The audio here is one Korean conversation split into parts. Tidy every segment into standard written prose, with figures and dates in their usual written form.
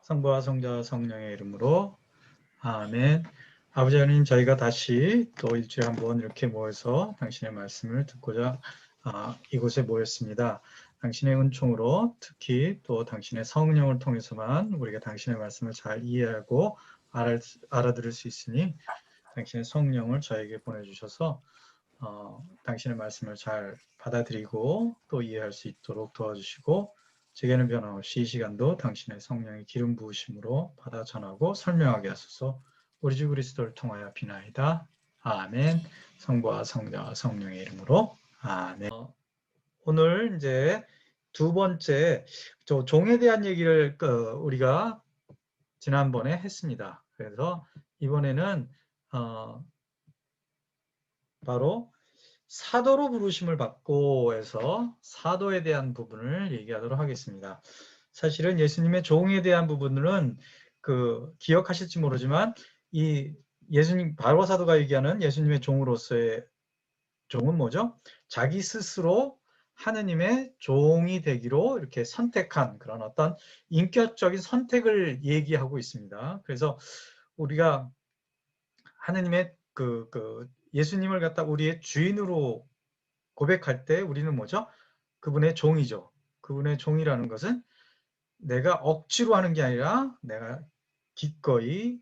성부와 성자와 성령의 이름으로 아멘. 아버지 하나님, 저희가 다시 또 일주일에 한번 이렇게 모여서 당신의 말씀을 듣고자 이곳에 모였습니다. 당신의 은총으로 특히 또 당신의 성령을 통해서만 우리가 당신의 말씀을 잘 이해하고 알아들을 수 있으니 당신의 성령을 저에게 보내주셔서 당신의 말씀을 잘 받아들이고 또 이해할 수 있도록 도와주시고, 제게는 변함없이 이 시간도 당신의 성령의 기름 부으심으로 받아 전하고 설명하게 하소서. 우리 주 그리스도를 통하여 비나이다. 아멘. 성부와 성자와 성령의 이름으로 아멘. 오늘 이제 두 번째 종에 대한 얘기를 우리가 지난번에 했습니다. 그래서 이번에는 바로 사도로 부르심을 받고 해서 사도에 대한 부분을 얘기하도록 하겠습니다. 사실은 예수님의 종에 대한 부분은 기억하실지 모르지만 이 예수님 바로 사도가 얘기하는 예수님의 종으로서의 종은 뭐죠? 자기 스스로 하느님의 종이 되기로 이렇게 선택한 그런 어떤 인격적인 선택을 얘기하고 있습니다. 그래서 우리가 하느님의 예수님을 갖다 우리의 주인으로 고백할 때 우리는 뭐죠? 그분의 종이죠. 그분의 종이라는 것은 내가 억지로 하는 게 아니라 내가 기꺼이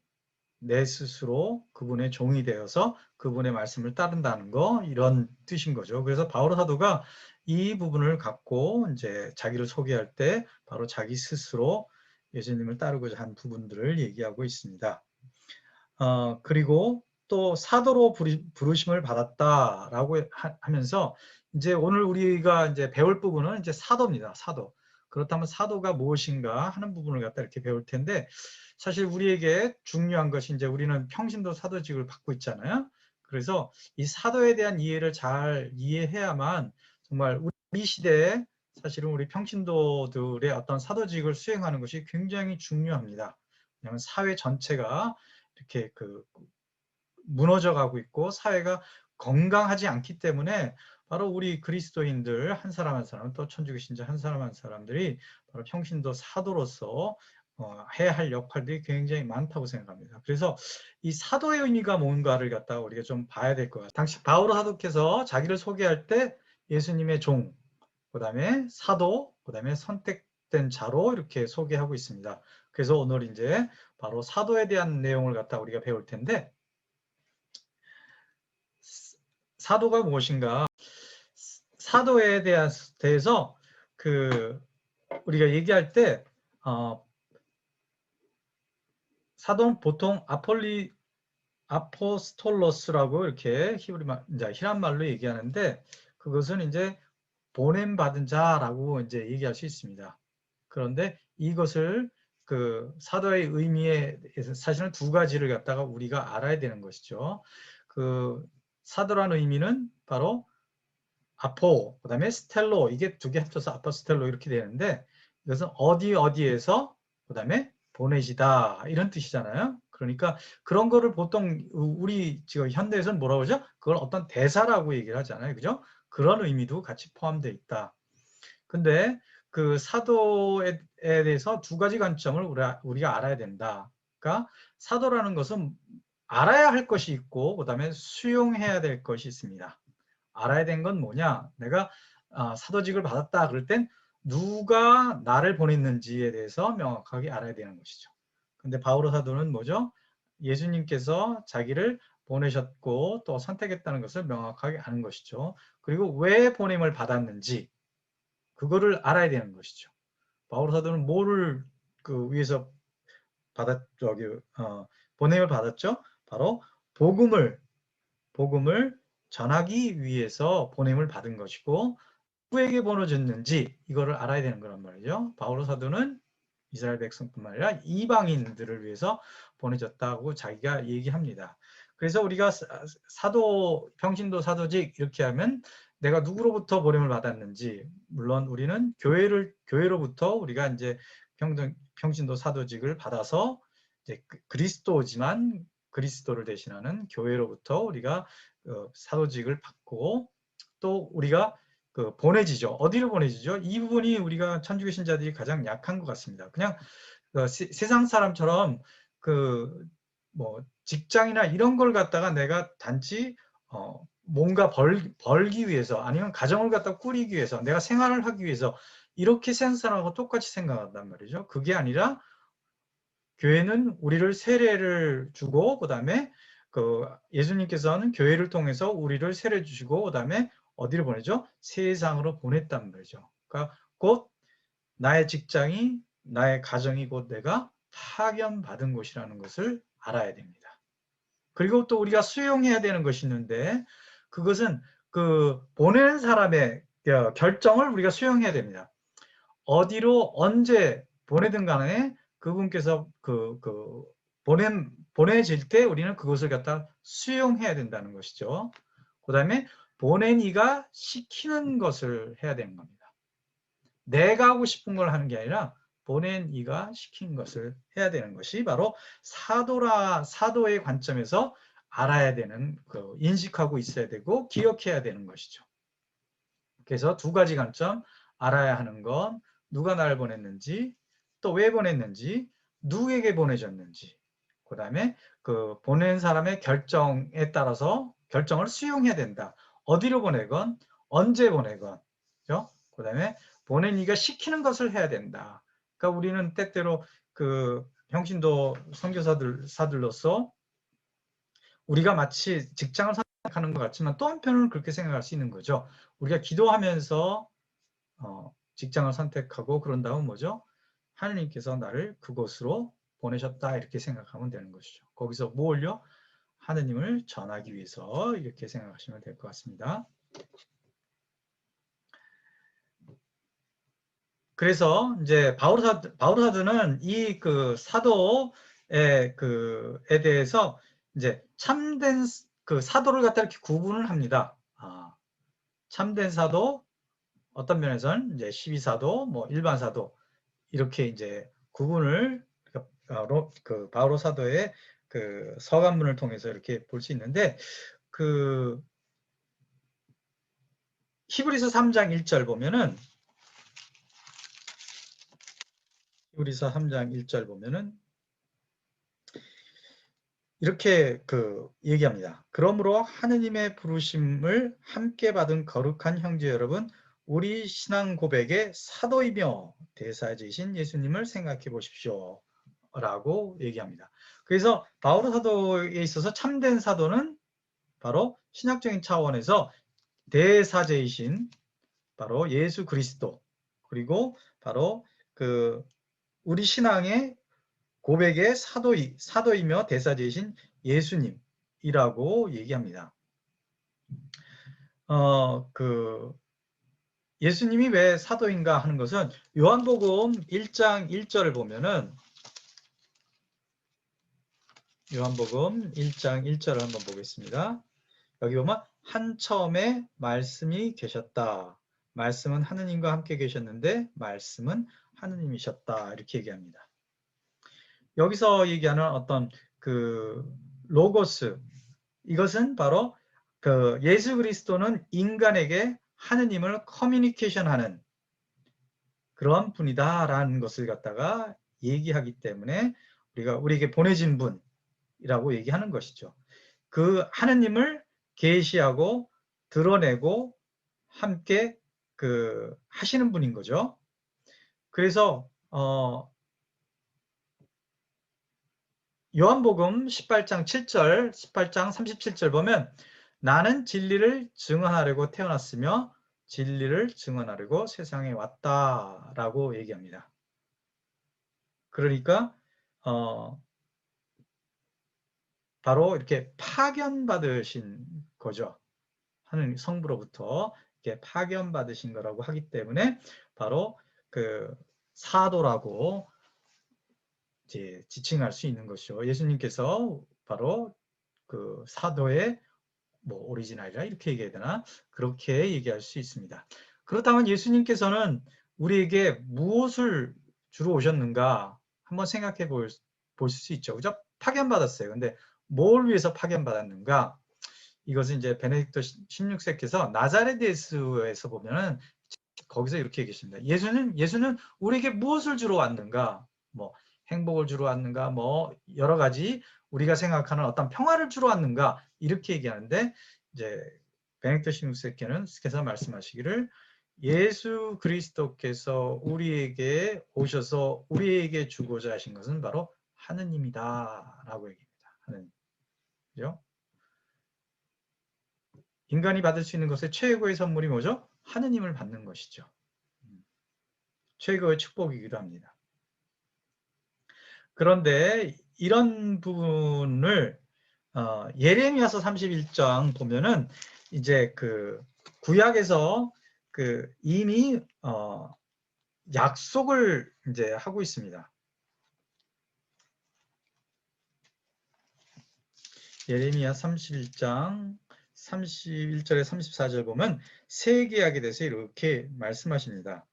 내 스스로 그분의 종이 되어서 그분의 말씀을 따른다는 거, 이런 뜻인 거죠. 그래서 바울 사도가 이 부분을 갖고 이제 자기를 소개할 때 바로 자기 스스로 예수님을 따르고자 한 부분들을 얘기하고 있습니다. 그리고 또 사도로 부르심을 받았다라고 하면서 이제 오늘 우리가 이제 배울 부분은 이제 사도입니다. 사도. 그렇다면 사도가 무엇인가 하는 부분을 갖다 이렇게 배울 텐데, 사실 우리에게 중요한 것이 이제 우리는 평신도 사도직을 받고 있잖아요. 그래서 이 사도에 대한 이해를 잘 이해해야만 정말 우리 시대에 사실은 우리 평신도들의 어떤 사도직을 수행하는 것이 굉장히 중요합니다. 왜냐하면 사회 전체가 이렇게 무너져 가고 있고 사회가 건강하지 않기 때문에 바로 우리 그리스도인들 한 사람 한 사람, 또 천주교 신자 한 사람 한 사람들이 바로 평신도 사도로서 해야 할 역할들이 굉장히 많다고 생각합니다. 그래서 이 사도의 의미가 뭔가를 갖다가 우리가 좀 봐야 될 것 같아요. 당시 바울 사도께서 자기를 소개할 때 예수님의 종, 그다음에 사도, 그다음에 선택된 자로 이렇게 소개하고 있습니다. 그래서 오늘 이제 바로 사도에 대한 내용을 갖다 우리가 배울 텐데, 사도가 무엇인가? 사도에 대해서 우리가 얘기할 때 사도는 보통 아포스톨로스라고 이렇게 히란 말로 얘기하는데, 그것은 이제 보냄 받은 자라고 이제 얘기할 수 있습니다. 그런데 이것을 사도의 의미에 사실은 두 가지를 갖다가 우리가 알아야 되는 것이죠. 사도라는 의미는 바로 아포, 그다음에 스텔로, 이게 두 개 합쳐서 아포스텔로 이렇게 되는데, 이것은 어디에서 그다음에 보내시다, 이런 뜻이잖아요. 그러니까 그런 거를 보통 우리 지금 현대에서는 뭐라고 그러죠? 그걸 어떤 대사라고 얘기를 하잖아요. 그죠? 그런 의미도 같이 포함되어 있다. 근데 사도에 대해서 두 가지 관점을 우리가 알아야 된다. 그러니까 사도라는 것은 알아야 할 것이 있고 그다음에 수용해야 될 것이 있습니다. 알아야 되는 건 뭐냐? 내가 사도직을 받았다 그럴 땐 누가 나를 보냈는지에 대해서 명확하게 알아야 되는 것이죠. 근데 바오로 사도는 뭐죠? 예수님께서 자기를 보내셨고 또 선택했다는 것을 명확하게 아는 것이죠. 그리고 왜 보냄을 받았는지 그거를 알아야 되는 것이죠. 바오로 사도는 뭐를 위해서 보냄을 받았죠? 바로 복음을 전하기 위해서 보냄을 받은 것이고, 누구에게 보내졌는지 이거를 알아야 되는 거란 말이죠. 바오로 사도는 이스라엘 백성뿐만 아니라 이방인들을 위해서 보내졌다고 자기가 얘기합니다. 그래서 우리가 평신도 사도직 이렇게 하면 내가 누구로부터 보냄을 받았는지, 물론 우리는 교회로부터 우리가 이제 평신도 사도직을 받아서 이제 그리스도지만 그리스도를 대신하는 교회로부터 우리가 사도직을 받고, 또 우리가 보내지죠. 어디로 보내지죠? 이 부분이 우리가 천주교 신자들이 가장 약한 것 같습니다. 그냥 세상 사람처럼 뭐 직장이나 이런 걸 갖다가 내가 단지 뭔가 벌기 위해서 아니면 가정을 갖다 꾸리기 위해서 내가 생활을 하기 위해서 이렇게 세상 사람하고 똑같이 생각한단 말이죠. 그게 아니라 교회는 우리를 세례를 주고 그다음에 예수님께서는 교회를 통해서 우리를 세례 주시고 그다음에 어디로 보내죠? 세상으로 보냈단 말이죠. 그러니까 곧 나의 직장이 나의 가정이 곧 내가 파견받은 곳이라는 것을 알아야 됩니다. 그리고 또 우리가 수용해야 되는 것이 있는데 그것은 보내는 사람의 결정을 우리가 수용해야 됩니다. 어디로 언제 보내든 간에 그분께서 보내질 때 우리는 그것을 갖다 수용해야 된다는 것이죠. 그 다음에 보낸 이가 시키는 것을 해야 되는 겁니다. 내가 하고 싶은 걸 하는 게 아니라 보낸 이가 시킨 것을 해야 되는 것이 바로 사도의 관점에서 알아야 되는, 인식하고 있어야 되고 기억해야 되는 것이죠. 그래서 두 가지 관점, 알아야 하는 건 누가 나를 보냈는지, 또 왜 보냈는지, 누구에게 보내졌는지, 그 다음에 보낸 사람의 결정에 따라서 결정을 수용해야 된다. 어디로 보내건, 언제 보내건, 그죠? 그 다음에 보낸 이가 시키는 것을 해야 된다. 그러니까 우리는 때때로 평신도 선교사들로서 우리가 마치 직장을 선택하는 것 같지만 또 한편으로는 그렇게 생각할 수 있는 거죠. 우리가 기도하면서 직장을 선택하고 그런 다음 뭐죠? 하느님께서 나를 그곳으로 보내셨다 이렇게 생각하면 되는 것이죠. 거기서 뭘요? 하느님을 전하기 위해서 이렇게 생각하시면 될 것 같습니다. 그래서 이제 바오로사드는 이 사도에 대해서 이제 참된 사도를 갖다 이렇게 구분을 합니다. 참된 사도, 어떤 면에서는 이제 12사도, 뭐 일반 사도 이렇게 이제 구분을 바오로 사도의 서간문을 통해서 이렇게 볼 수 있는데 히브리서 3장 1절 보면은 히브리서 3장 1절 보면은 이렇게 얘기합니다. 그러므로 하느님의 부르심을 함께 받은 거룩한 형제 여러분, 우리 신앙 고백의 사도이며 대사이신 예수님을 생각해 보십시오. 라고 얘기합니다. 그래서 바오로 사도에 있어서 참된 사도는 바로 신학적인 차원에서 대사제이신 바로 예수 그리스도, 그리고 바로 우리 신앙의 고백의 사도이며 대사제이신 예수님이라고 얘기합니다. 예수님이 왜 사도인가 하는 것은 요한복음 1장 1절을 보면은 요한복음 1장 1절을 한번 보겠습니다. 여기 보면 한 처음에 말씀이 계셨다. 말씀은 하느님과 함께 계셨는데 말씀은 하느님이셨다. 이렇게 얘기합니다. 여기서 얘기하는 어떤 로고스, 이것은 바로 예수 그리스도는 인간에게 하느님을 커뮤니케이션하는 그런 분이다라는 것을 갖다가 얘기하기 때문에 우리에게 보내진 분이라고 얘기하는 것이죠. 그 하느님을 계시하고 드러내고 함께 하시는 분인 거죠. 그래서 요한복음 18장 7절, 18장 37절 보면 나는 진리를 증언하려고 태어났으며 진리를 증언하려고 세상에 왔다라고 얘기합니다. 그러니까 바로 이렇게 파견받으신 거죠. 하느님 성부로부터 이렇게 파견받으신 거라고 하기 때문에 바로 사도라고 이제 지칭할 수 있는 것이죠. 예수님께서 바로 사도의 오리지널이라 이렇게 얘기해야 되나? 그렇게 얘기할 수 있습니다. 그렇다면 예수님께서는 우리에게 무엇을 주러 오셨는가 한번 생각해 보실 수 있죠. 그죠? 파견받았어요. 근데 뭘 위해서 파견받았는가? 이것은 이제 베네딕토 16세께서 나자렛 예수에서 보면은 거기서 이렇게 얘기했습니다. 예수는 우리에게 무엇을 주러 왔는가? 뭐 행복을 주러 왔는가? 뭐 여러 가지 우리가 생각하는 어떤 평화를 주러 왔는가? 이렇게 얘기하는데 이제 베네딕토 16세께서 말씀하시기를 예수 그리스도께서 우리에게 오셔서 우리에게 주고자 하신 것은 바로 하느님이다라고 얘기합니다. 하느님. 그죠? 인간이 받을 수 있는 것의 최고의 선물이 뭐죠? 하느님을 받는 것이죠. 최고의 축복이기도 합니다. 그런데 이런 부분을 예레미야서 31장 보면은 이제 그 구약에서 그 이미 약속을 이제 하고 있습니다. 예레미야 31장 31절에 34절 보면 새 계약에 대해서 이렇게 말씀하십니다.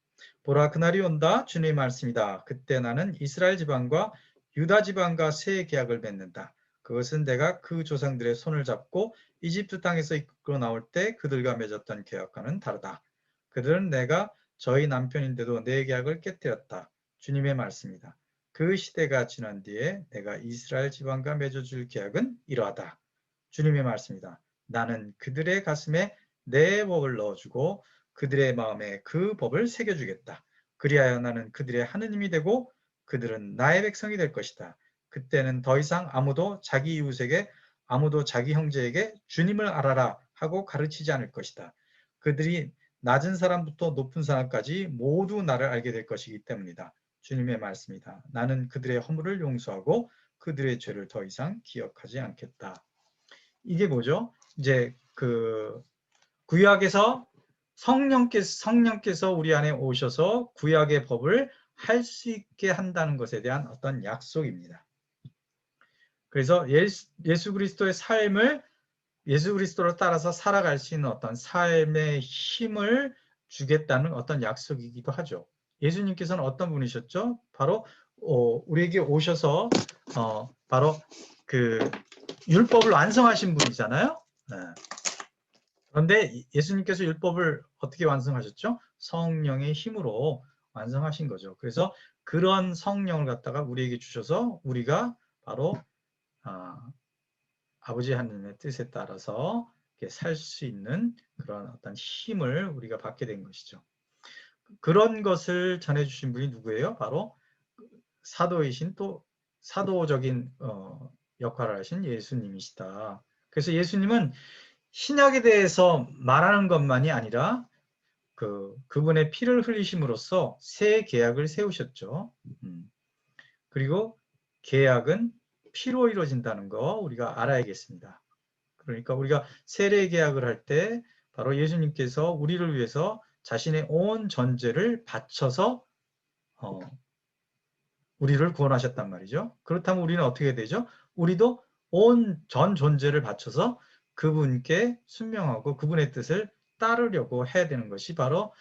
보라 그날이 온다 주님의 말씀이다. 그때 나는 이스라엘 지방과 유다 지방과 새 계약을 맺는다. 그것은 내가 그 조상들의 손을 잡고 이집트 땅에서 이끌어 나올 때 그들과 맺었던 계약과는 다르다. 그들은 내가 저희 남편인데도 내 계약을 깨뜨렸다. 주님의 말씀이다. 그 시대가 지난 뒤에 내가 이스라엘 지방과 맺어줄 계약은 이러하다. 주님의 말씀이다. 나는 그들의 가슴에 내 법을 넣어주고 그들의 마음에 그 법을 새겨주겠다. 그리하여 나는 그들의 하느님이 되고 그들은 나의 백성이 될 것이다. 그때는 더 이상 아무도 자기 이웃에게 아무도 자기 형제에게 주님을 알아라 하고 가르치지 않을 것이다. 그들이 낮은 사람부터 높은 사람까지 모두 나를 알게 될 것이기 때문이다. 주님의 말씀이다. 나는 그들의 허물을 용서하고 그들의 죄를 더 이상 기억하지 않겠다. 이게 뭐죠? 이제 그 구약에서 성령께서 우리 안에 오셔서 구약의 법을 할 수 있게 한다는 것에 대한 어떤 약속입니다. 그래서 예수 그리스도의 삶을 예수 그리스도를 따라서 살아갈 수 있는 어떤 삶의 힘을 주겠다는 어떤 약속이기도 하죠. 예수님께서는 어떤 분이셨죠? 바로 우리에게 오셔서 바로 그 율법을 완성하신 분이잖아요. 네. 그런데 예수님께서 율법을 어떻게 완성하셨죠? 성령의 힘으로 완성하신 거죠. 그래서 그런 성령을 갖다가 우리에게 주셔서 우리가 바로 아버지 하나님의 뜻에 따라서 살 수 있는 그런 어떤 힘을 우리가 받게 된 것이죠. 그런 것을 전해주신 분이 누구예요? 바로 사도이신 또 사도적인 역할을 하신 예수님이시다. 그래서 예수님은 신약에 대해서 말하는 것만이 아니라 그분의 피를 흘리심으로써 새 계약을 세우셨죠. 그리고 계약은 피로 이루어진다는 거 우리가 알아야겠습니다. 그러니까 우리가 세례 계약을 할 때 바로 예수님께서 우리를 위해서 자신의 온 전제를 바쳐서 우리를 구원하셨단 말이죠. 그렇다면 우리는 어떻게 되죠? 우리도 온 전 존재를 바쳐서 그분께 순명하고 그분의 뜻을 따르려고 해야 되는 것이 바로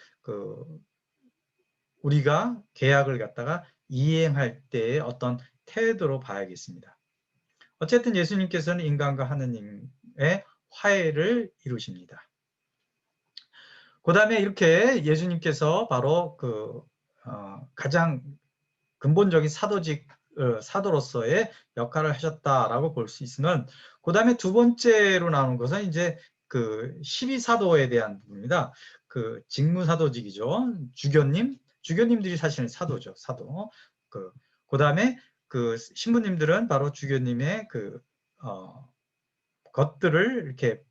우리가 계약을 갖다가 이행할 때의 어떤 태도로 봐야겠습니다. 어쨌든 예수님께서는 인간과 하느님의 화해를 이루십니다. 그 다음에 이렇게 예수님께서 바로 가장 근본적인 사도로서의 역할을 하셨다라고 볼 수 있으면, 그 다음에 두 번째로 나오는 것은 이제 12사도에 대한 부분입니다. 직무사도직이죠. 주교님들이 사실은 사도죠. 사도. 그 다음에 신부님들은 바로 주교님의 것들을 이렇게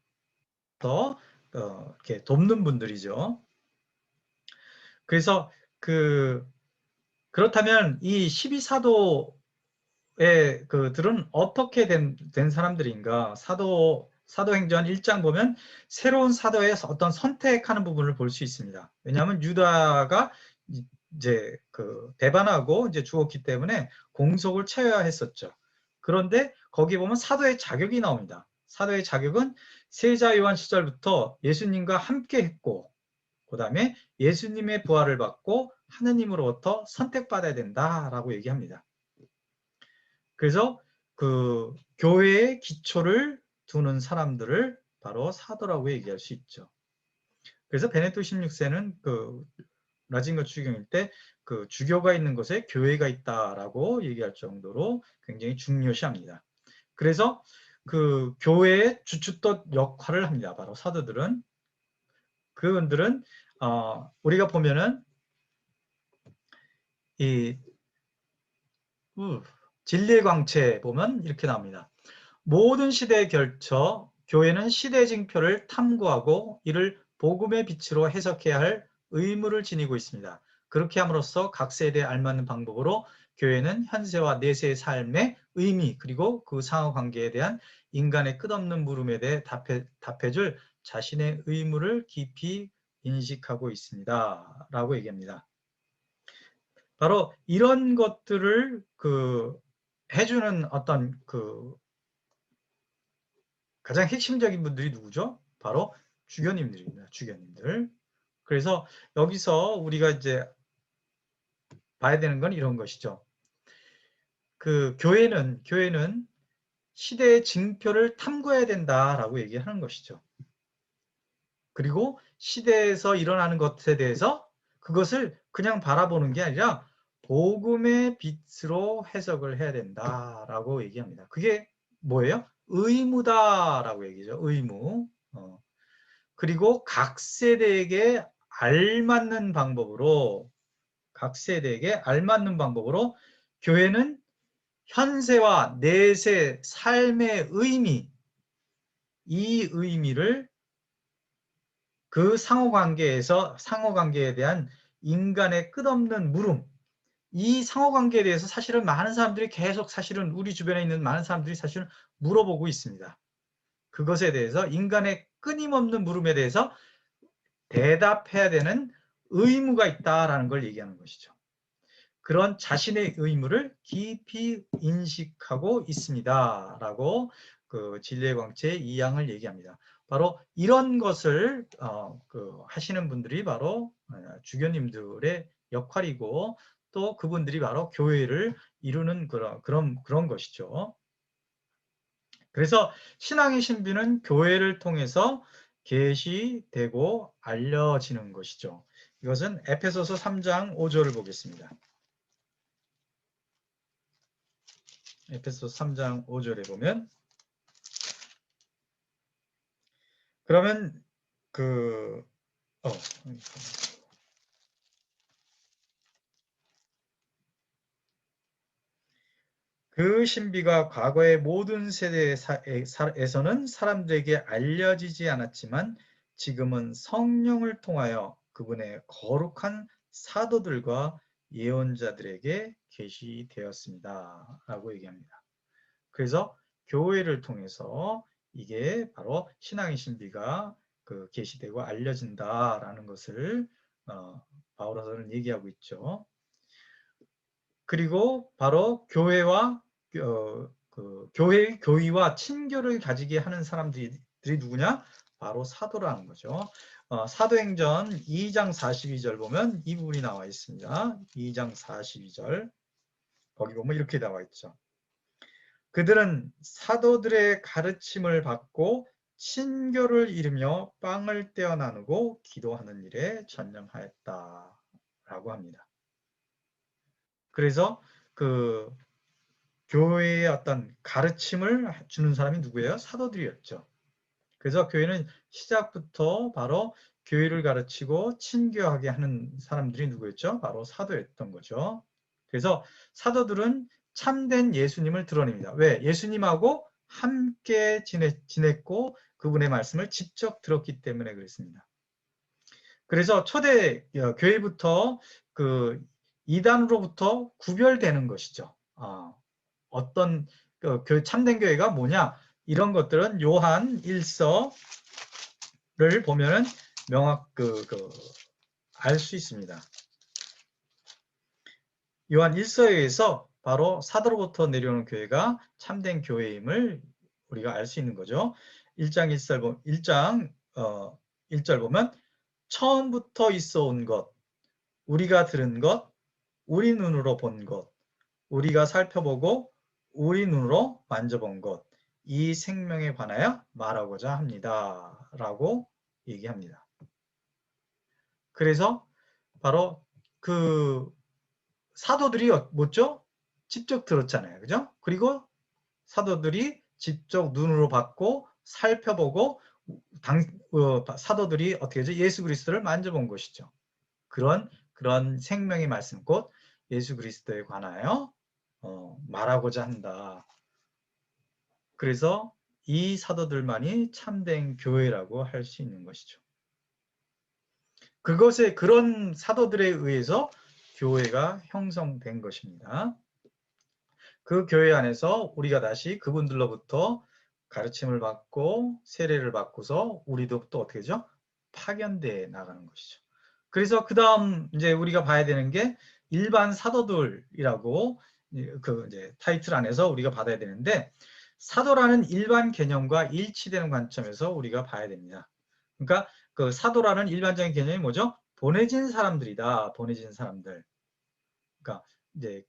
이렇게 돕는 분들이죠. 그래서 그렇다면 이 12사도의 그들은 어떻게 된 사람들인가? 사도행전 1장 보면 새로운 사도의 어떤 선택하는 부분을 볼 수 있습니다. 왜냐하면 유다가 이제 배반하고 이제 죽었기 때문에 공속을 채워야 했었죠. 그런데 거기 보면 사도의 자격이 나옵니다. 사도의 자격은 세자 요한 시절부터 예수님과 함께 했고, 그 다음에 예수님의 부활을 받고 하느님으로부터 선택받아야 된다라고 얘기합니다. 그래서 교회의 기초를 두는 사람들을 바로 사도라고 얘기할 수 있죠. 그래서 베네토 16세는 그 라진과 추경일 때 그 주교가 있는 곳에 교회가 있다라고 얘기할 정도로 굉장히 중요시합니다. 그래서 그 교회의 주춧돌 역할을 합니다. 바로 사도들은. 그분들은 우리가 보면은 이 진리의 광채 보면 이렇게 나옵니다. 모든 시대에 걸쳐 교회는 시대 징표를 탐구하고 이를 복음의 빛으로 해석해야 할 의무를 지니고 있습니다. 그렇게 함으로써 각 세대에 알맞는 방법으로 교회는 현세와 내세의 삶의 의미 그리고 그 상호관계에 대한 인간의 끝없는 물음에 대해 답해줄 자신의 의무를 깊이 인식하고 있습니다. 라고 얘기합니다. 바로 이런 것들을 해주는 어떤 가장 핵심적인 분들이 누구죠? 바로 주교님들입니다. 주교님들. 그래서 여기서 우리가 이제 봐야 되는 건 이런 것이죠. 교회는 시대의 징표를 탐구해야 된다라고 얘기하는 것이죠. 그리고 시대에서 일어나는 것에 대해서 그것을 그냥 바라보는 게 아니라 복음의 빛으로 해석을 해야 된다라고 얘기합니다. 그게 뭐예요? 의무다라고 얘기죠. 의무. 그리고 각 세대에게 알맞는 방법으로 교회는 현세와 내세 삶의 의미, 이 의미를 그 상호관계에 대한 인간의 끝없는 물음, 이 상호관계에 대해서 사실은 많은 사람들이 계속 사실은 우리 주변에 있는 많은 사람들이 사실은 물어보고 있습니다. 그것에 대해서 인간의 끊임없는 물음에 대해서 대답해야 되는 의무가 있다라는 걸 얘기하는 것이죠. 그런 자신의 의무를 깊이 인식하고 있습니다. 라고 진리의 광채의 2양을 얘기합니다. 바로 이런 것을 하시는 분들이 바로 주교님들의 역할이고 또 그분들이 바로 교회를 이루는 그런 것이죠. 그래서 신앙의 신비는 교회를 통해서 계시되고 알려지는 것이죠. 이것은 에페소서 3장 5절을 보겠습니다. 에페소서 3장 5절에 보면 그러면 그 신비가 과거의 모든 세대에서는 사람들에게 알려지지 않았지만 지금은 성령을 통하여 그분의 거룩한 사도들과 예언자들에게 계시되었습니다. 라고 얘기합니다. 그래서 교회를 통해서 이게 바로 신앙의 신비가 계시되고 알려진다라는 것을 바울서는 얘기하고 있죠. 그리고 바로 교회와 교의와 친교를 가지게 하는 사람들이 누구냐? 바로 사도라는 거죠. 사도행전 2장 42절 보면 이 부분이 나와 있습니다. 2장 42절 거기 보면 이렇게 나와 있죠. 그들은 사도들의 가르침을 받고 친교를 이루며 빵을 떼어 나누고 기도하는 일에 전념하였다라고 합니다. 그래서 교회의 어떤 가르침을 주는 사람이 누구예요? 사도들이었죠. 그래서 교회는 시작부터 바로 교회를 가르치고 친교하게 하는 사람들이 누구였죠? 바로 사도였던 거죠. 그래서 사도들은 참된 예수님을 드러냅니다. 왜? 예수님하고 함께 지냈고 그분의 말씀을 직접 들었기 때문에 그렇습니다. 그래서 초대 교회부터 이단으로부터 구별되는 것이죠. 어떤 참된 교회가 뭐냐? 이런 것들은 요한 1서를 보면은 알 수 있습니다. 요한 1서에 의해서 바로 사도로부터 내려오는 교회가 참된 교회임을 우리가 알 수 있는 거죠. 1장 1절 보면 처음부터 있어 온 것, 우리가 들은 것, 우리 눈으로 본 것, 우리가 살펴보고 우리 눈으로 만져본 것, 이 생명에 관하여 말하고자 합니다. 라고 얘기합니다. 그래서 바로 그 사도들이 뭐죠? 직접 들었잖아요. 그죠? 그리고 사도들이 직접 눈으로 봤고 살펴보고 사도들이 어떻게 하죠? 예수 그리스도를 만져본 것이죠. 그런 생명의 말씀, 곧 예수 그리스도에 관하여 말하고자 한다. 그래서 이 사도들만이 참된 교회라고 할 수 있는 것이죠. 그런 사도들에 의해서 교회가 형성된 것입니다. 그 교회 안에서 우리가 다시 그분들로부터 가르침을 받고 세례를 받고서 우리도 또 어떻게 되죠? 파견돼 나가는 것이죠. 그래서 그 다음 이제 우리가 봐야 되는 게 일반 사도들이라고 그 이제 타이틀 안에서 우리가 받아야 되는데, 사도라는 일반 개념과 일치되는 관점에서 우리가 봐야 됩니다. 그러니까 그 사도라는 일반적인 개념이 뭐죠? 보내진 사람들이다. 보내진 사람들. 그러니까 이제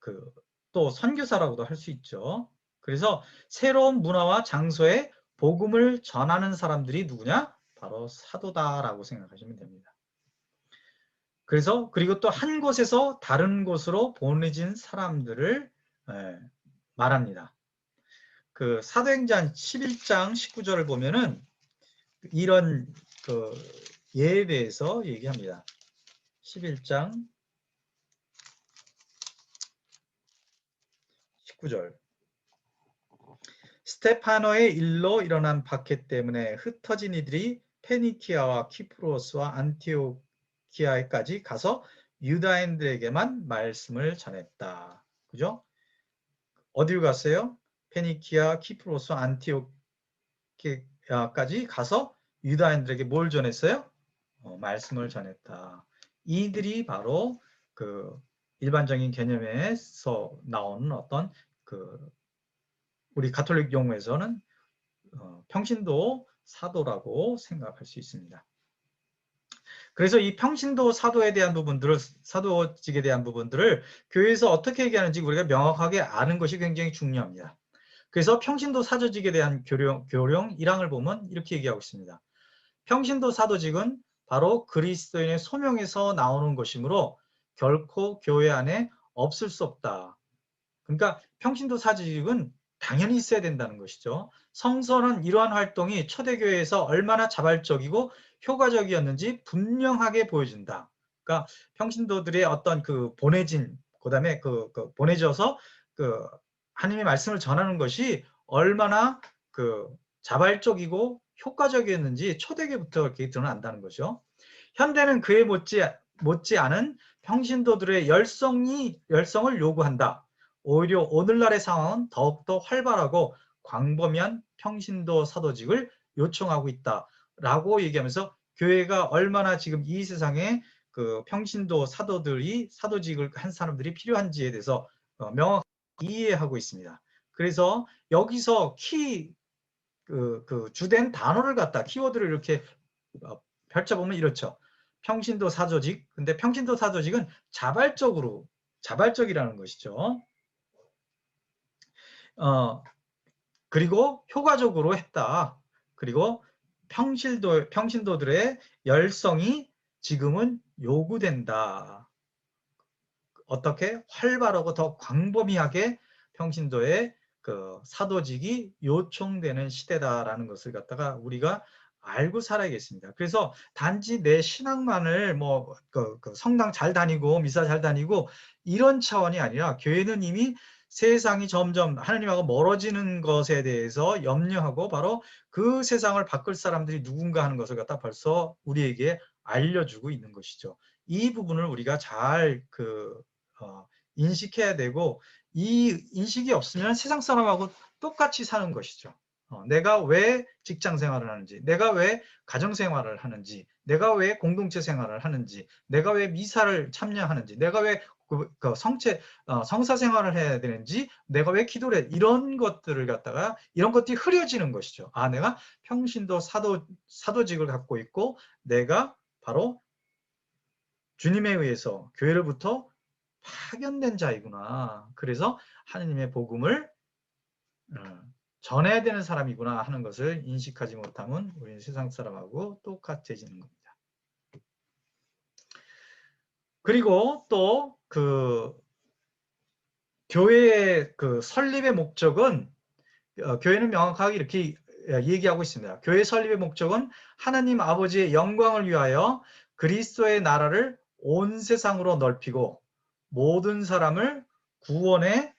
또 선교사라고도 할 수 있죠. 그래서 새로운 문화와 장소에 복음을 전하는 사람들이 누구냐? 바로 사도다라고 생각하시면 됩니다. 그래서 그리고 또 한 곳에서 다른 곳으로 보내진 사람들을 말합니다. 그 사도행전 11장 19절을 보면은 이런 그 예에 대해서 얘기합니다. 11장 19절. 스테파노의 일로 일어난 박해 때문에 흩어진 이들이 페니키아와 키프로스와 안티오키아에까지 가서 유다인들에게만 말씀을 전했다. 그죠? 어디로 갔어요? 페니키아, 키프로스, 안티오키아까지 가서 유다인들에게 뭘 전했어요? 말씀을 전했다. 이들이 바로 그 일반적인 개념에서 나오는 어떤 우리 가톨릭 용어에서는 평신도 사도라고 생각할 수 있습니다. 그래서 이 평신도 사도에 대한 부분들을, 사도직에 대한 부분들을 교회에서 어떻게 얘기하는지 우리가 명확하게 아는 것이 굉장히 중요합니다. 그래서 평신도 사도직에 대한 교령 1항을 보면 이렇게 얘기하고 있습니다. 평신도 사도직은 바로 그리스도인의 소명에서 나오는 것이므로 결코 교회 안에 없을 수 없다. 그러니까 평신도 사도직은 당연히 있어야 된다는 것이죠. 성서는 이러한 활동이 초대교회에서 얼마나 자발적이고 효과적이었는지 분명하게 보여준다. 그러니까 평신도들의 어떤 보내진, 그다음에 보내져서 하나님의 말씀을 전하는 것이 얼마나 자발적이고 효과적이었는지 초대교회부터 이렇게 드러난다는 거죠. 현대는 그에 못지않은 평신도들의 열성을 요구한다. 오히려 오늘날의 상황은 더욱더 활발하고 광범위한 평신도 사도직을 요청하고 있다라고 얘기하면서 교회가 얼마나 지금 이 세상에 평신도 사도직을 한 사람들이 필요한지에 대해서 명확히 이해하고 있습니다. 그래서 여기서 주된 단어를 갖다 키워드를 이렇게 펼쳐보면 이렇죠. 평신도 사도직. 근데 평신도 사도직은 자발적이라는 것이죠. 그리고 효과적으로 했다. 그리고 평신도들의 열성이 지금은 요구된다. 어떻게 활발하고 더 광범위하게 평신도의 사도직이 요청되는 시대다라는 것을 갖다가 우리가 알고 살아야겠습니다. 그래서 단지 내 신앙만을 성당 잘 다니고 미사 잘 다니고 이런 차원이 아니라, 교회는 이미 세상이 점점 하나님하고 멀어지는 것에 대해서 염려하고 바로 그 세상을 바꿀 사람들이 누군가 하는 것을 갖다 벌써 우리에게 알려주고 있는 것이죠. 이 부분을 우리가 잘 인식해야 되고, 이 인식이 없으면 세상 사람하고 똑같이 사는 것이죠. 내가 왜 직장 생활을 하는지, 내가 왜 가정 생활을 하는지, 내가 왜 공동체 생활을 하는지, 내가 왜 미사를 참여하는지, 내가 왜 성사 생활을 해야 되는지, 내가 왜 기도를 해, 이런 것들을 갖다가 이런 것들이 흐려지는 것이죠. 내가 평신도 사도직을 갖고 있고 내가 바로 주님에 의해서 교회로부터 파견된 자이구나. 그래서 하느님의 복음을 전해야 되는 사람이구나 하는 것을 인식하지 못하면 우리는 세상 사람하고 똑같아지는 겁니다. 그리고 또 그 교회의 그 설립의 목적은 교회는 명확하게 이렇게 얘기하고 있습니다. 교회 설립의 목적은 하나님 아버지의 영광을 위하여 그리스도의 나라를 온 세상으로 넓히고 모든 사람을 구원에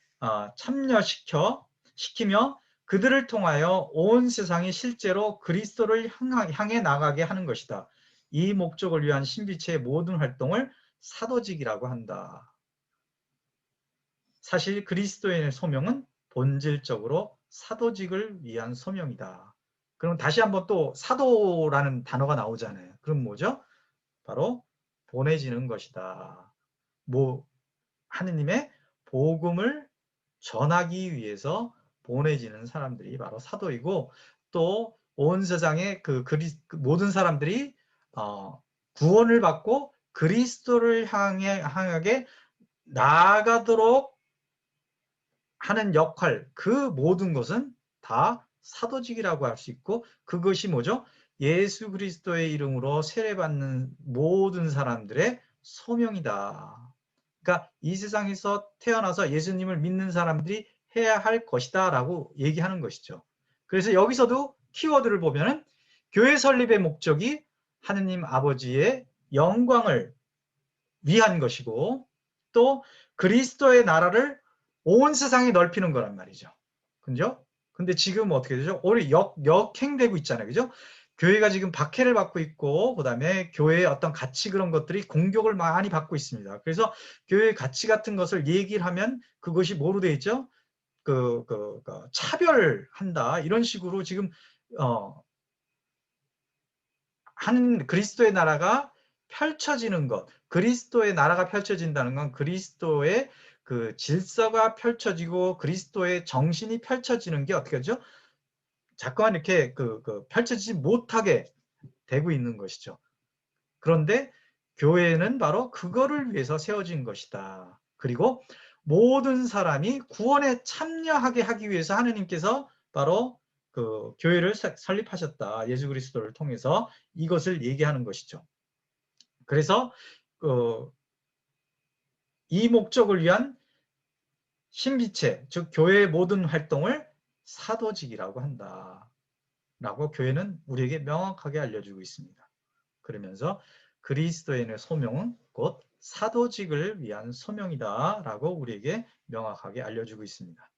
참여시키며 그들을 통하여 온 세상이 실제로 그리스도를 향해 나가게 하는 것이다. 이 목적을 위한 신비체의 모든 활동을 사도직이라고 한다. 사실 그리스도인의 소명은 본질적으로 사도직을 위한 소명이다. 그럼 다시 한번 또 사도라는 단어가 나오잖아요. 그럼 뭐죠? 바로 보내지는 것이다. 하느님의 복음을 전하기 위해서 보내지는 사람들이 바로 사도이고, 또 온 세상의 그 모든 사람들이 구원을 받고 그리스도를 향하게 나아가도록 하는 역할, 그 모든 것은 다 사도직이라고 할 수 있고, 그것이 뭐죠? 예수 그리스도의 이름으로 세례받는 모든 사람들의 소명이다. 그러니까 이 세상에서 태어나서 예수님을 믿는 사람들이 해야 할 것이다 라고 얘기하는 것이죠. 그래서 여기서도 키워드를 보면은 교회 설립의 목적이 하느님 아버지의 영광을 위한 것이고, 또 그리스도의 나라를 온 세상에 넓히는 거란 말이죠. 그죠? 근데 지금 어떻게 되죠? 오히려 역행되고 있잖아요. 그죠? 교회가 지금 박해를 받고 있고, 그 다음에 교회의 어떤 가치 그런 것들이 공격을 많이 받고 있습니다. 그래서 교회의 가치 같은 것을 얘기를 하면 그것이 뭐로 되어 있죠? 차별한다. 이런 식으로 지금, 한 그리스도의 나라가 펼쳐지는 것, 그리스도의 나라가 펼쳐진다는 건 그리스도의 그 질서가 펼쳐지고 그리스도의 정신이 펼쳐지는 게 어떻게 하죠? 자꾸만 이렇게 펼쳐지지 못하게 되고 있는 것이죠. 그런데 교회는 바로 그거를 위해서 세워진 것이다. 그리고 모든 사람이 구원에 참여하게 하기 위해서 하느님께서 바로 그 교회를 설립하셨다. 예수 그리스도를 통해서 이것을 얘기하는 것이죠. 그래서 이 목적을 위한 신비체, 즉 교회의 모든 활동을 사도직이라고 한다. 라고 교회는 우리에게 명확하게 알려주고 있습니다. 그러면서 그리스도인의 소명은 곧 사도직을 위한 소명이다 라고 우리에게 명확하게 알려주고 있습니다.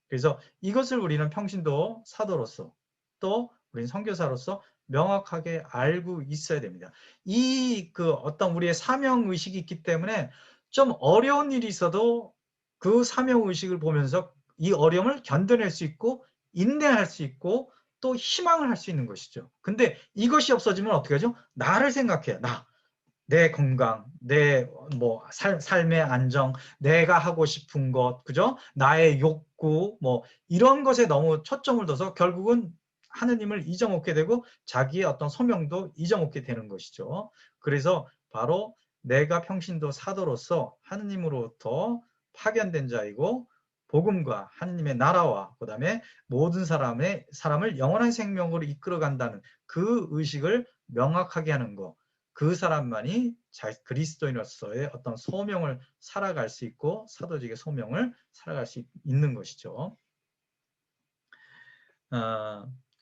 그래서 이것을 우리는 평신도 사도로서, 또 우리는 선교사로서 명확하게 알고 있어야 됩니다. 어떤 우리의 사명의식이 있기 때문에 좀 어려운 일이 있어도 그 사명의식을 보면서 이 어려움을 견뎌낼 수 있고 인내할 수 있고 또 희망을 할 수 있는 것이죠. 근데 이것이 없어지면 어떻게 하죠? 나를 생각해요. 내 건강, 내 삶의 안정, 내가 하고 싶은 것, 그죠? 나의 욕구, 이런 것에 너무 초점을 둬서 결국은 하느님을 잊어먹게 되고 자기의 어떤 소명도 잊어먹게 되는 것이죠. 그래서 바로 내가 평신도 사도로서 하느님으로부터 파견된 자이고 복음과 하느님의 나라와 그다음에 모든 사람을 영원한 생명으로 이끌어간다는 그 의식을 명확하게 하는 것. 그 사람만이 그리스도인으로서의 어떤 소명을 살아갈 수 있고 사도직의 소명을 살아갈 수 있는 것이죠.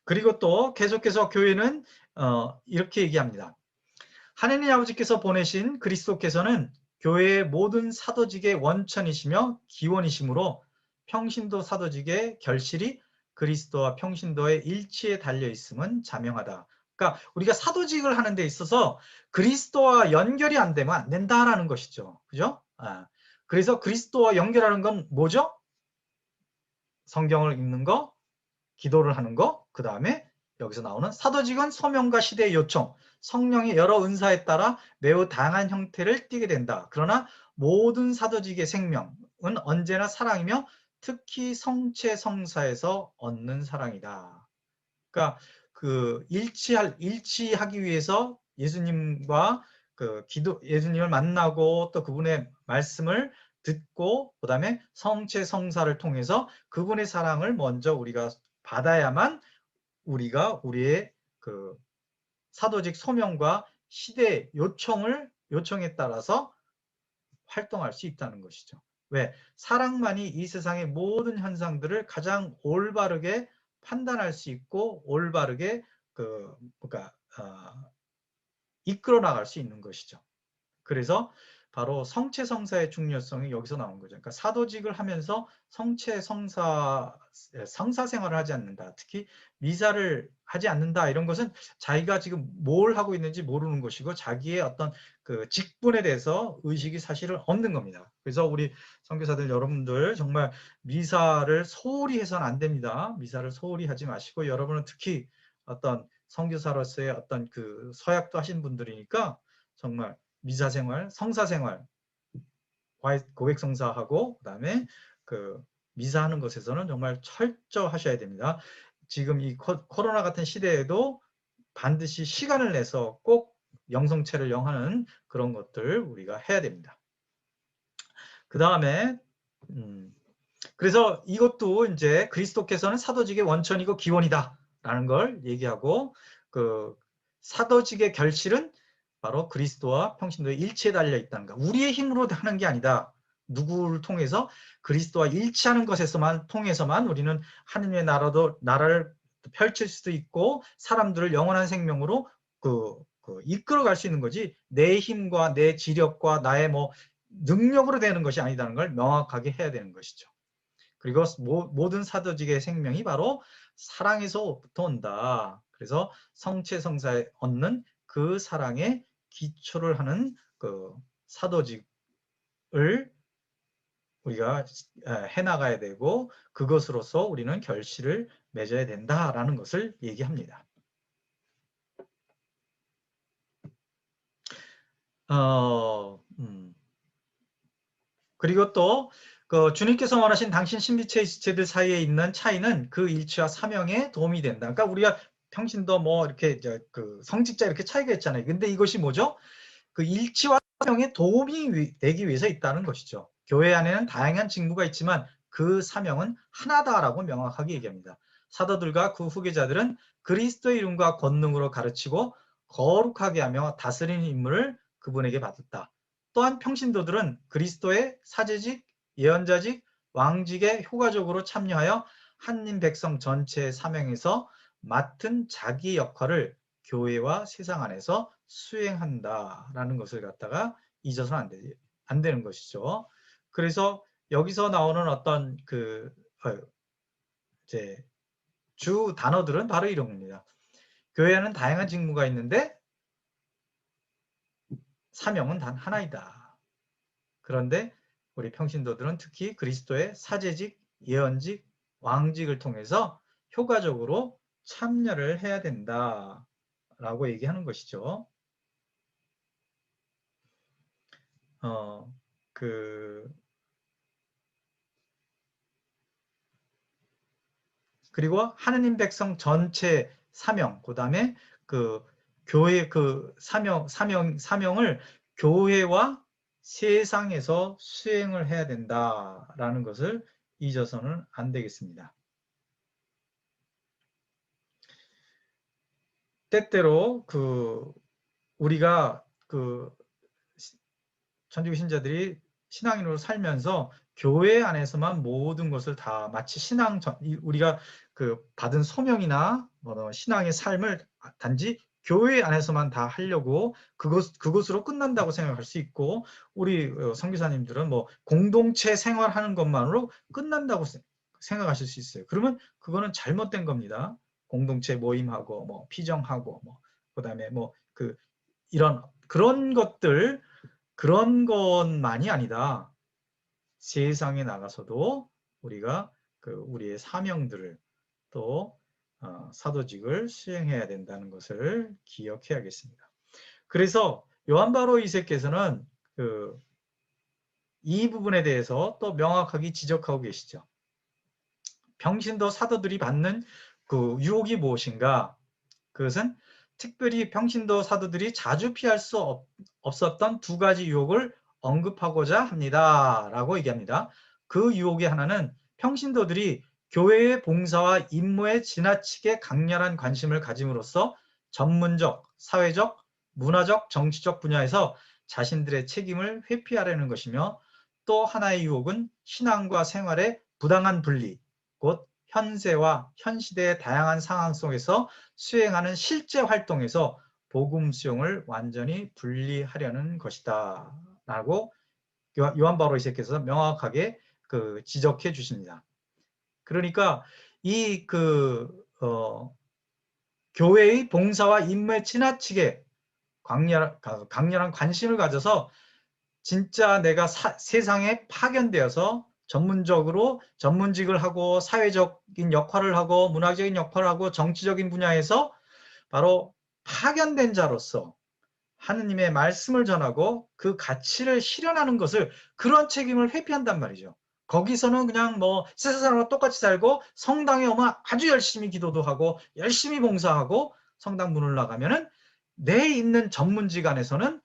그리고 또 계속해서 교회는 이렇게 얘기합니다. 하느님 아버지께서 보내신 그리스도께서는 교회의 모든 사도직의 원천이시며 기원이시므로 평신도 사도직의 결실이 그리스도와 평신도의 일치에 달려 있음은 자명하다. 그러니까 우리가 사도직을 하는 데 있어서 그리스도와 연결이 안 되면 안 된다라는 것이죠. 그죠? 그래서 그리스도와 연결하는 건 뭐죠? 성경을 읽는 거, 기도를 하는 거, 그 다음에 여기서 나오는 사도직은 소명과 시대의 요청, 성령의 여러 은사에 따라 매우 다양한 형태를 띠게 된다. 그러나 모든 사도직의 생명은 언제나 사랑이며 특히 성체 성사에서 얻는 사랑이다. 그러니까 일치하기 위해서 예수님과 예수님을 만나고 또 그분의 말씀을 듣고 그다음에 성체 성사를 통해서 그분의 사랑을 먼저 우리가 받아야만 우리가 우리의 그 사도직 소명과 시대 요청에 따라서 활동할 수 있다는 것이죠. 왜? 사랑만이 이 세상의 모든 현상들을 가장 올바르게 판단할 수 있고 올바르게 이끌어 나갈 수 있는 것이죠. 그래서 바로 성체성사의 중요성이 여기서 나온 거죠. 그러니까 사도직을 하면서 성사 생활을 하지 않는다. 특히 미사를 하지 않는다. 이런 것은 자기가 지금 뭘 하고 있는지 모르는 것이고 자기의 어떤 그 직분에 대해서 의식이 사실은 없는 겁니다. 그래서 우리 선교사들 여러분들 정말 미사를 소홀히 해서는 안 됩니다. 미사를 소홀히 하지 마시고 여러분은 특히 어떤 선교사로서의 어떤 그 서약도 하신 분들이니까 정말 미사생활, 성사생활, 고백성사하고 그다음에 그 미사하는 것에서는 정말 철저하셔야 됩니다. 지금 이 코로나 같은 시대에도 반드시 시간을 내서 꼭 영성체를 영하는 그런 것들 우리가 해야 됩니다. 그 다음에 그래서 이것도 이제 그리스도께서는 사도직의 원천이고 기원이다라는 걸 얘기하고 그 사도직의 결실은 바로 그리스도와 평신도의 일치에 달려 있다는 것. 우리의 힘으로 하는 게 아니다. 누구를 통해서 그리스도와 일치하는 것에서만 통해서만 우리는 하느님의 나라를 펼칠 수도 있고 사람들을 영원한 생명으로 이끌어갈 수 있는 거지 내 힘과 내 지력과 나의 뭐 능력으로 되는 것이 아니다는 걸 명확하게 해야 되는 것이죠. 그리고 모든 사도직의 생명이 바로 사랑에서부터 온다. 그래서 성체성사에 얻는 그 사랑에 기초를 하는 그 사도직을 우리가 해나가야 되고 그것으로서 우리는 결실을 맺어야 된다라는 것을 얘기합니다. 그리고 또 주님께서 원하신 당신 신비체들 사이에 있는 차이는 그 일치와 사명에 도움이 된다. 그러니까 우리가 평신도 뭐 이렇게 그 성직자 이렇게 차이가 있잖아요. 근데 이것이 뭐죠? 그 일치와 사명에 도움이 되기 위해서 있다는 것이죠. 교회 안에는 다양한 직무가 있지만 그 사명은 하나다라고 명확하게 얘기합니다. 사도들과 그 후계자들은 그리스도의 이름과 권능으로 가르치고 거룩하게 하며 다스리는 임무를 그분에게 받았다. 또한 평신도들은 그리스도의 사제직, 예언자직, 왕직에 효과적으로 참여하여 한림 백성 전체의 사명에서 맡은 자기 역할을 교회와 세상 안에서 수행한다라는 것을 갖다가 잊어서는 안 되는 것이죠. 그래서 여기서 나오는 어떤 이제 주 단어들은 바로 이런 겁니다. 교회에는 다양한 직무가 있는데 사명은 단 하나이다. 그런데 우리 평신도들은 특히 그리스도의 사제직, 예언직, 왕직을 통해서 효과적으로 참여를 해야 된다라고 얘기하는 것이죠. 그리고 하느님 백성 전체 사명, 그 다음에 그 교회 그 사명을 교회와 세상에서 수행을 해야 된다라는 것을 잊어서는 안 되겠습니다. 때때로 우리가 천주교 신자들이 신앙인으로 살면서 교회 안에서만 모든 것을 다 마치 우리가 받은 소명이나 신앙의 삶을 단지 교회 안에서만 다 하려고 그것으로 끝난다고 생각할 수 있고 우리 선교사님들은 뭐 공동체 생활하는 것만으로 끝난다고 생각하실 수 있어요. 그러면 그거는 잘못된 겁니다. 공동체 모임하고 뭐 피정하고 뭐 그다음에 이런 그런 것만이 아니다. 세상에 나가서도 우리가 우리의 사명들을 또 사도직을 수행해야 된다는 것을 기억해야겠습니다. 그래서 요한 바로 2세께서는 이 부분에 대해서 또 명확하게 지적하고 계시죠. 평신도 사도들이 받는 유혹이 무엇인가? 그것은 특별히 평신도 사도들이 자주 피할 수 없었던 두 가지 유혹을 언급하고자 합니다. 라고 얘기합니다. 그 유혹의 하나는 평신도들이 교회의 봉사와 임무에 지나치게 강렬한 관심을 가짐으로써 전문적, 사회적, 문화적, 정치적 분야에서 자신들의 책임을 회피하려는 것이며, 또 하나의 유혹은 신앙과 생활의 부당한 분리, 곧 현세와 현 시대의 다양한 상황 속에서 수행하는 실제 활동에서 복음 수용을 완전히 분리하려는 것이다 라고 요한 바로 2세께서 명확하게 지적해 주십니다. 그러니까 이 교회의 봉사와 임무에 지나치게 강렬한 관심을 가져서 진짜 내가 세상에 파견되어서 전문적으로 전문직을 하고 사회적인 역할을 하고 문화적인 역할을 하고 정치적인 분야에서 바로 파견된 자로서 하느님의 말씀을 전하고 그 가치를 실현하는 것을, 그런 책임을 회피한단 말이죠. 거기서는 그냥 뭐 세상 사람과 똑같이 살고 성당에 오면 아주 열심히 기도도 하고 열심히 봉사하고 성당 문을 나가면은 내 있는 전문직 안에서는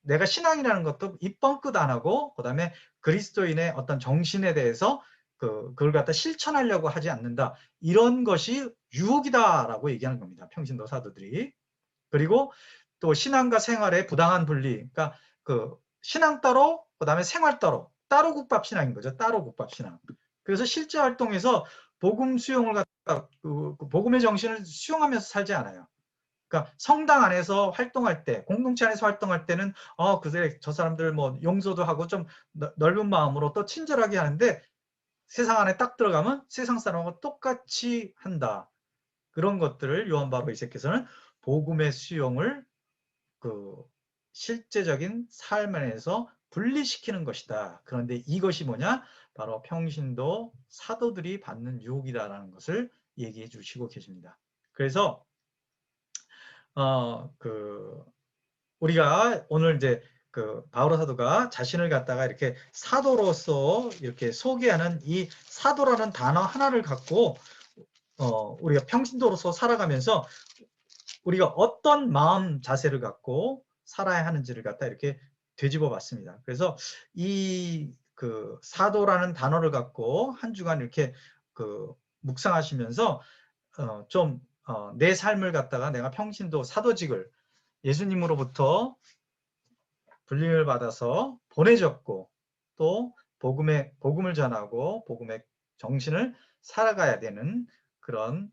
내가 신앙이라는 것도 입번 끝 안 하고, 그 다음에 그리스도인의 어떤 정신에 대해서 그걸 갖다 실천하려고 하지 않는다. 이런 것이 유혹이다라고 얘기하는 겁니다. 평신도 사도들이. 그리고 또 신앙과 생활의 부당한 분리. 그러니까 신앙 따로, 그 다음에 생활 따로. 따로 국밥 신앙인 거죠. 따로 국밥 신앙. 그래서 실제 활동에서 복음 수용을 갖다 복음의 정신을 수용하면서 살지 않아요. 그러니까 성당 안에서 활동할 때, 공동체 안에서 활동할 때는 그래 저 사람들 뭐 용서도 하고 좀 넓은 마음으로 또 친절하게 하는데, 세상 안에 딱 들어가면 세상 사람하고 똑같이 한다. 그런 것들을 요한 바로 2세께서는 복음의 수용을 실제적인 삶 안에서 분리시키는 것이다. 그런데 이것이 뭐냐? 바로 평신도 사도들이 받는 유혹이다라는 것을 얘기해 주시고 계십니다. 그래서 우리가 오늘 이제 바오로 사도가 자신을 갖다가 이렇게 사도로서 이렇게 소개하는 이 사도라는 단어 하나를 갖고 우리가 평신도로서 살아가면서 우리가 어떤 마음 자세를 갖고 살아야 하는지를 갖다 이렇게 되짚어 봤습니다. 그래서 이 사도라는 단어를 갖고 한 주간 이렇게 묵상하시면서 좀 내 삶을 갖다가 내가 평신도 사도직을 예수님으로부터 불림을 받아서 보내졌고, 또 복음을 전하고 복음의 정신을 살아가야 되는 그런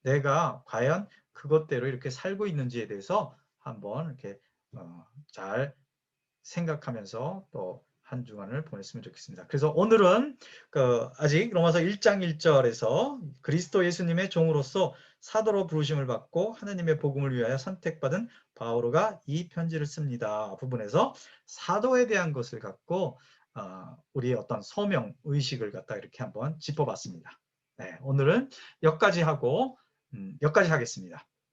내가 과연 그것대로 이렇게 살고 있는지에 대해서 한번 이렇게 잘 생각하면서 또 한 주간을 보냈으면 좋겠습니다. 그래서 오늘은 아직 로마서 1장 1절에서 그리스도 예수님의 종으로서 사도로 부르심을 받고 하느님의 복음을 위하여 선택받은 바오로가 이 편지를 씁니다 부분에서 사도에 대한 것을 갖고 우리의 어떤 소명 의식을 갖다 이렇게 한번 짚어봤습니다. 네, 오늘은 여기까지 하고 여기까지 하겠습니다.